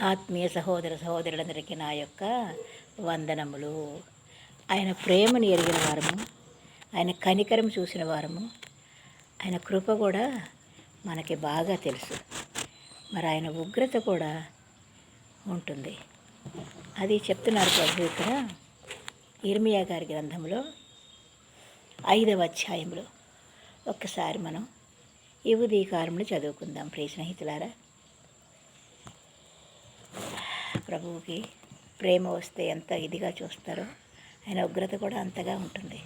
ఆత్మీయ సహోదర సహోదరులందరికీ నా యొక్క వందనములు. ఆయన ప్రేమను ఎరిగిన వారము, ఆయన కనికరం చూసిన వారము, ఆయన కృప కూడా మనకి బాగా తెలుసు. మరి ఆయన ఉగ్రత కూడా ఉంటుంది. అది చెప్తున్నారు ప్రభు ఇక్కడ ఇర్మియా గారి గ్రంథంలో 5వ అధ్యాయంలో. ఒక్కసారి మనం ఈ ఉదయకాలంలో చదువుకుందాం ప్రియ స్నేహితులారా. ప్రభువుకి ప్రేమ వస్తే ఎంత ఇదిగా చూస్తారో ఆయన ఉగ్రత కూడా అంతగా ఉంటుంది.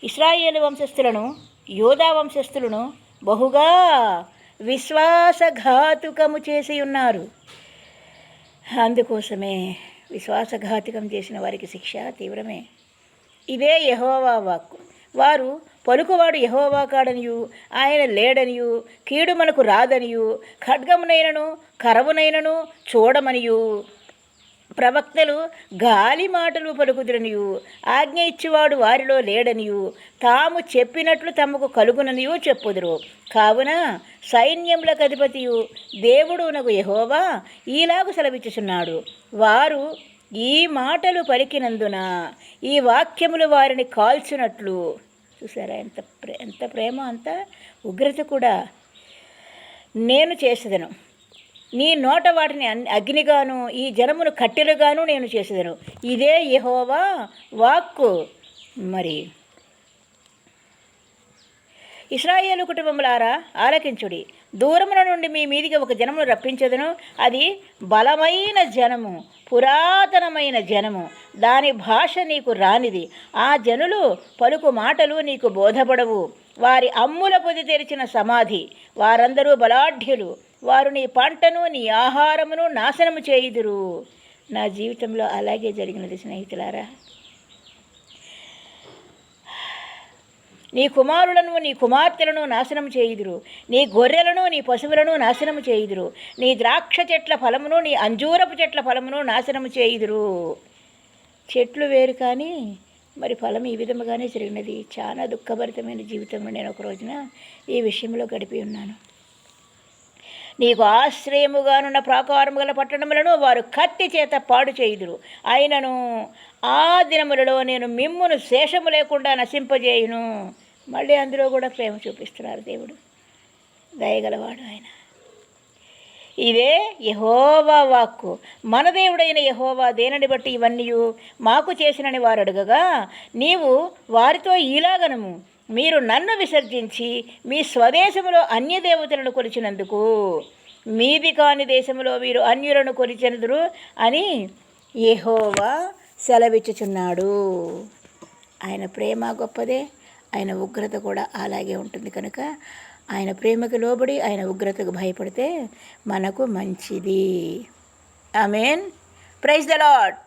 ఇశ్రాయేలు వంశస్థులను, యోధా వంశస్థులను బహుగా విశ్వాసఘాతుకము చేసి ఉన్నారు. అందుకోసమే విశ్వాసఘాతుకం చేసిన వారికి శిక్ష తీవ్రమే. ఇదే యెహోవా వాక్కు. వారు పలుకువాడు యెహోవా కాడనియు, ఆయన లేడనియు, కీడు మనకు రాదనియు, ఖడ్గమునైనను కరవునైనను చూడమనియు, ప్రవక్తలు గాలి మాటలు పలుకుదురనియు, ఆజ్ఞ ఇచ్చేవాడు వారిలో లేడనియు, తాము చెప్పినట్లు తమకు కలుగుననియు చెప్పుదురు. కావున సైన్యములకు అధిపతియు దేవుడునగు యెహోవా ఈలాగు సెలవిచ్చుచున్నాడు, వారు ఈ మాటలు పలికినందున ఈ వాక్యములు వారిని కాల్చునట్లు. చూసారా ఎంత ప్రేమ, అంత ఉగ్రత కూడా నేను చేసేదను. నీ నోట వాటిని అగ్నిగాను ఈ జనమును కట్టెలుగాను నేను చేసేదను. ఇదే యెహోవా వాక్కు. మరి ఇశ్రాయేలు కుటుంబములారా ఆలకించుడి. దూరముల నుండి మీ మీదికి ఒక జనమును రప్పించదును. అది బలమైన జనము, పురాతనమైన జనము. దాని భాష నీకు రానిది. ఆ జనులు పలుకు మాటలు నీకు బోధపడవు. వారి అమ్ముల పొది తెరిచిన సమాధి. వారందరూ బలాఢ్యులు. వారు నీ పంటను నీ ఆహారమును నాశనము చేయుదురు. నా జీవితంలో అలాగే జరిగినది స్నేహితులారా. నీ కుమారులను నీ కుమార్తెలను నాశనం చేయుదురు. నీ గొర్రెలను నీ పశువులను నాశనము చేయుదురు. నీ ద్రాక్ష చెట్ల ఫలమును నీ అంజూరపు చెట్ల ఫలమును నాశనము చేయుదురు. చెట్లు వేరు కానీ మరి ఫలం ఈ విధముగానే జరిగినది. చాలా దుఃఖభరితమైన జీవితంలో నేను ఒక రోజున ఈ విషయంలో గడిపి ఉన్నాను. నీకు ఆశ్రయముగానున్న ప్రాకారము గల పట్టణములను వారు కత్తి చేత పాడు చేయుదురు. అయినను ఆ దినములలో నేను మిమ్మును శేషము లేకుండా నశింపజేయును. మళ్ళీ అందులో కూడా ప్రేమ చూపిస్తున్నారు దేవుడు, దయగలవాడు ఆయన. ఇదే యెహోవా వాక్కు. మన దేవుడైన యెహోవా దేనిని బట్టి ఇవన్నీ మాకు చేసినని వారు అడగగా, నీవు వారితో ఈలాగనము, మీరు నన్ను విసర్జించి మీ స్వదేశములో అన్యదేవతలను కొలిచినందుకు మీది కాని దేశంలో వీరు అన్యులను కొలిచెనుదురు అని యెహోవా సెలవిచ్చుచున్నాడు. ఆయన ప్రేమ గొప్పదే, ఆయన ఉగ్రత కూడా అలాగే ఉంటుంది. కనుక ఆయన ప్రేమకు లోబడి ఆయన ఉగ్రతకు భయపడితే మనకు మంచిది. ఆమేన్. Praise the lord.